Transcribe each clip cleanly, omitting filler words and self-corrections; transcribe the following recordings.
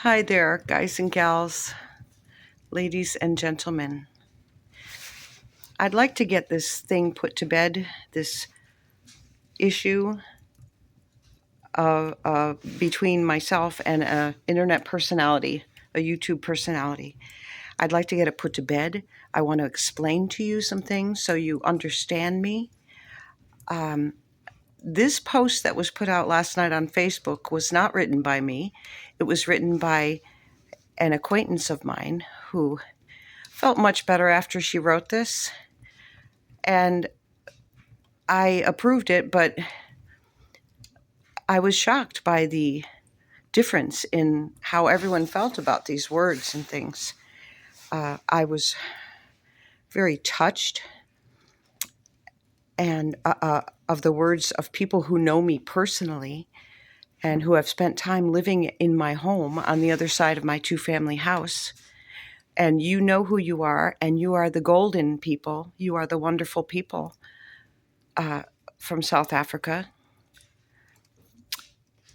Hi there, guys and gals, ladies and gentlemen. I'd like to get this thing put to bed, this issue between myself and an internet personality, a YouTube personality. I'd like to get it put to bed. I want to explain to you some things so you understand me. This post that was put out last night on Facebook was not written by me. It was written by an acquaintance of mine who felt much better after she wrote this. And I approved it, but I was shocked by the difference in how everyone felt about these words and things. I was very touched and of the words of people who know me personally and who have spent time living in my home on the other side of my two-family house. And you know who you are, and you are the golden people. You are the wonderful people from South Africa.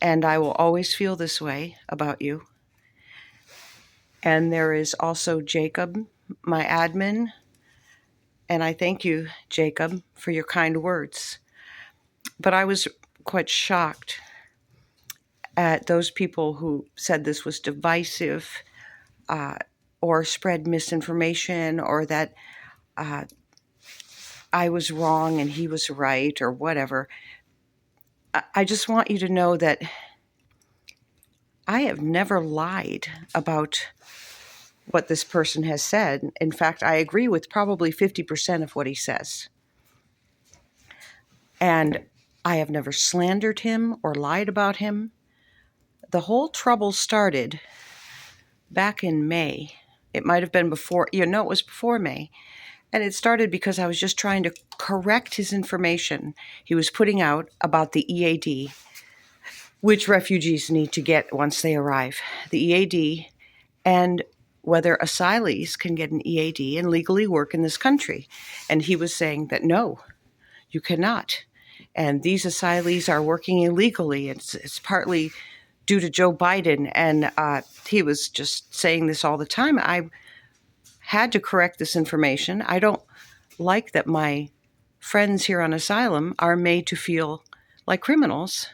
And I will always feel this way about you. And there is also Jacob, my admin. And I thank you, Jacob, for your kind words. But I was quite shocked at those people who said this was divisive or spread misinformation, or that I was wrong and he was right, or whatever. I just want you to know that I have never lied about what this person has said. In fact, I agree with probably 50% of what he says. And I have never slandered him or lied about him. The whole trouble started back in May. It might have been before, it was before May. And it started because I was just trying to correct his information he was putting out about the EAD, which refugees need to get once they arrive. The EAD, and whether asylees can get an EAD and legally work in this country. And he was saying that no, you cannot. And these asylees are working illegally. It's partly due to Joe Biden. And he was just saying this all the time. I had to correct this information. I don't like that my friends here on asylum are made to feel like criminals,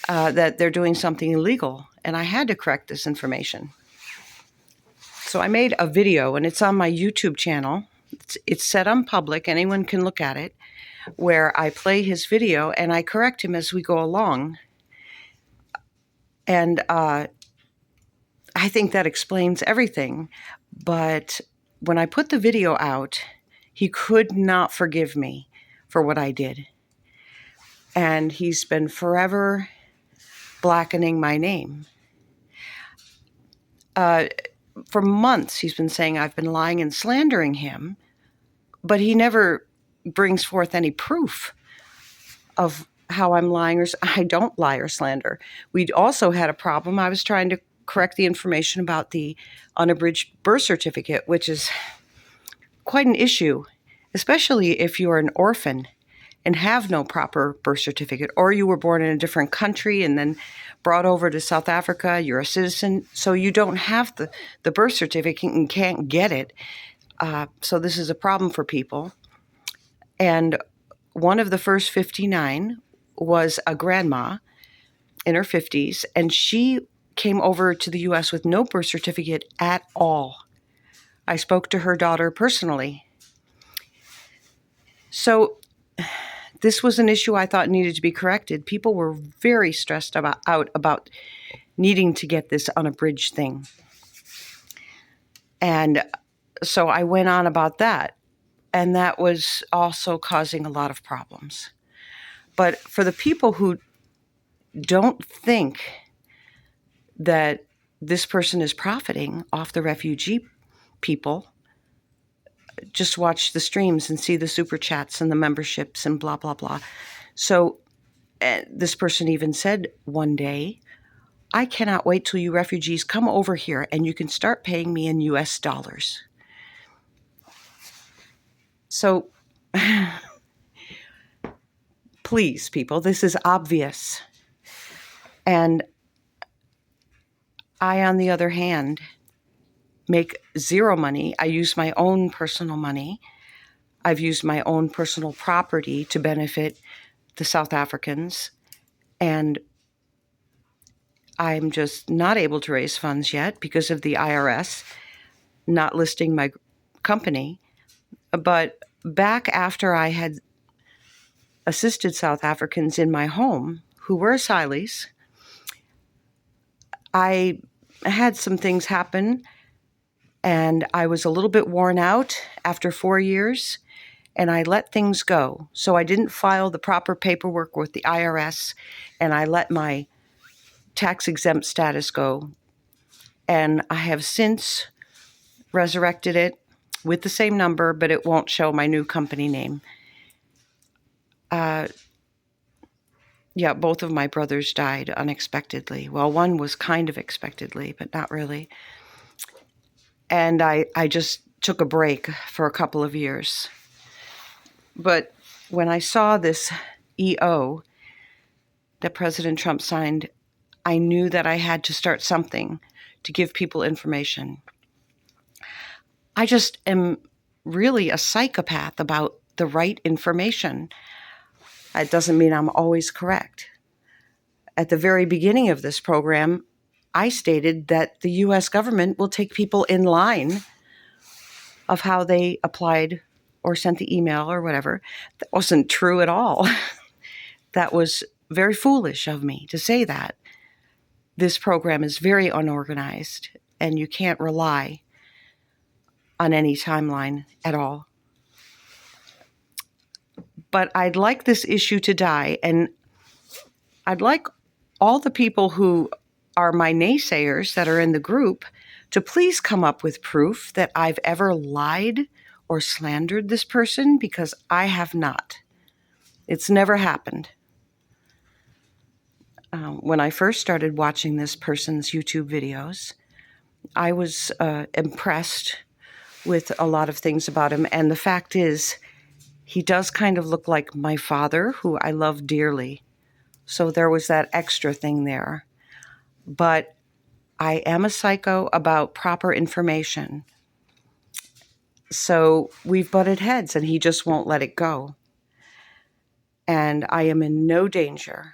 that they're doing something illegal. And I had to correct this information. So I made a video, and it's on my YouTube channel. It's set on public. Anyone can look at it, where I play his video and I correct him as we go along. And I think that explains everything. But when I put the video out, he could not forgive me for what I did. And he's been forever blackening my name. For months, he's been saying I've been lying and slandering him, but he never brings forth any proof of how I'm lying, or I don't lie or slander. We'd also had a problem. I was trying to correct the information about the unabridged birth certificate, which is quite an issue, especially if you're an orphan and have no proper birth certificate, or you were born in a different country and then brought over to South Africa. You're a citizen, so you don't have the birth certificate and can't get it. So this is a problem for people. And one of the first 59 was a grandma in her 50s, and she came over to the U.S. with no birth certificate at all. I spoke to her daughter personally. So this was an issue I thought needed to be corrected. People were very stressed out about needing to get this unabridged thing. And so I went on about that. And that was also causing a lot of problems. But for the people who don't think that this person is profiting off the refugee people, just watch the streams and see the super chats and the memberships and blah, blah, blah. So this person even said one day, I cannot wait till you refugees come over here and you can start paying me in US dollars. So please, people, this is obvious. And I, on the other hand, make zero money. I use my own personal money. I've used my own personal property to benefit the South Africans, and I'm just not able to raise funds yet because of the IRS not listing my company. But back after I had assisted South Africans in my home who were asylees, I had some things happen, and I was a little bit worn out after 4 years, and I let things go. So I didn't file the proper paperwork with the IRS, and I let my tax-exempt status go. And I have since resurrected it with the same number, but it won't show my new company name. Yeah, both of my brothers died unexpectedly. Well, one was kind of expectedly, but not really. And I just took a break for a couple of years. But when I saw this EO that President Trump signed, I knew that I had to start something to give people information. I just am really a psychopath about the right information. It doesn't mean I'm always correct. At the very beginning of this program, I stated that the U.S. government will take people in line of how they applied or sent the email or whatever. That wasn't true at all. That was very foolish of me to say that. This program is very unorganized, and you can't rely on any timeline at all. But I'd like this issue to die, and I'd like all the people who are my naysayers that are in the group to please come up with proof that I've ever lied or slandered this person, because I have not. It's never happened. When I first started watching this person's YouTube videos, I was impressed with a lot of things about him. And the fact is, he does kind of look like my father, who I love dearly. So there was that extra thing there. But I am a psycho about proper information. So we've butted heads, and he just won't let it go. And I am in no danger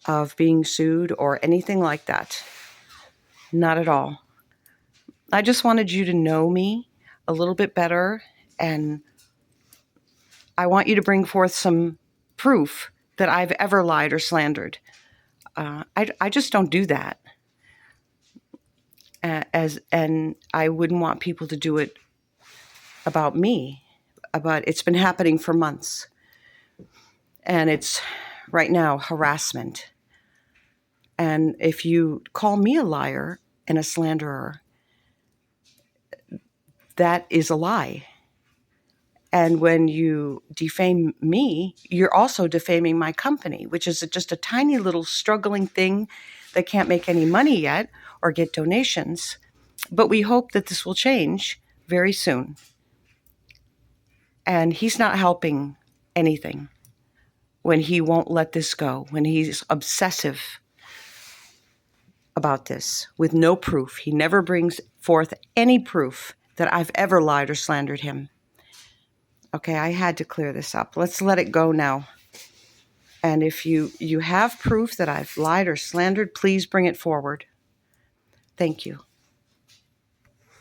of being sued or anything like that. Not at all. I just wanted you to know me a little bit better, and I want you to bring forth some proof that I've ever lied or slandered. I just don't do that. And I wouldn't want people to do it about me. But it's been happening for months. And it's right now harassment. And if you call me a liar and a slanderer, that is a lie. And when you defame me, you're also defaming my company, which is just a tiny little struggling thing that can't make any money yet or get donations. But we hope that this will change very soon. And he's not helping anything when he won't let this go, when he's obsessive about this with no proof. He never brings forth any proof that I've ever lied or slandered him. Okay, I had to clear this up. Let's let it go now. And if you have proof that I've lied or slandered, please bring it forward. Thank you.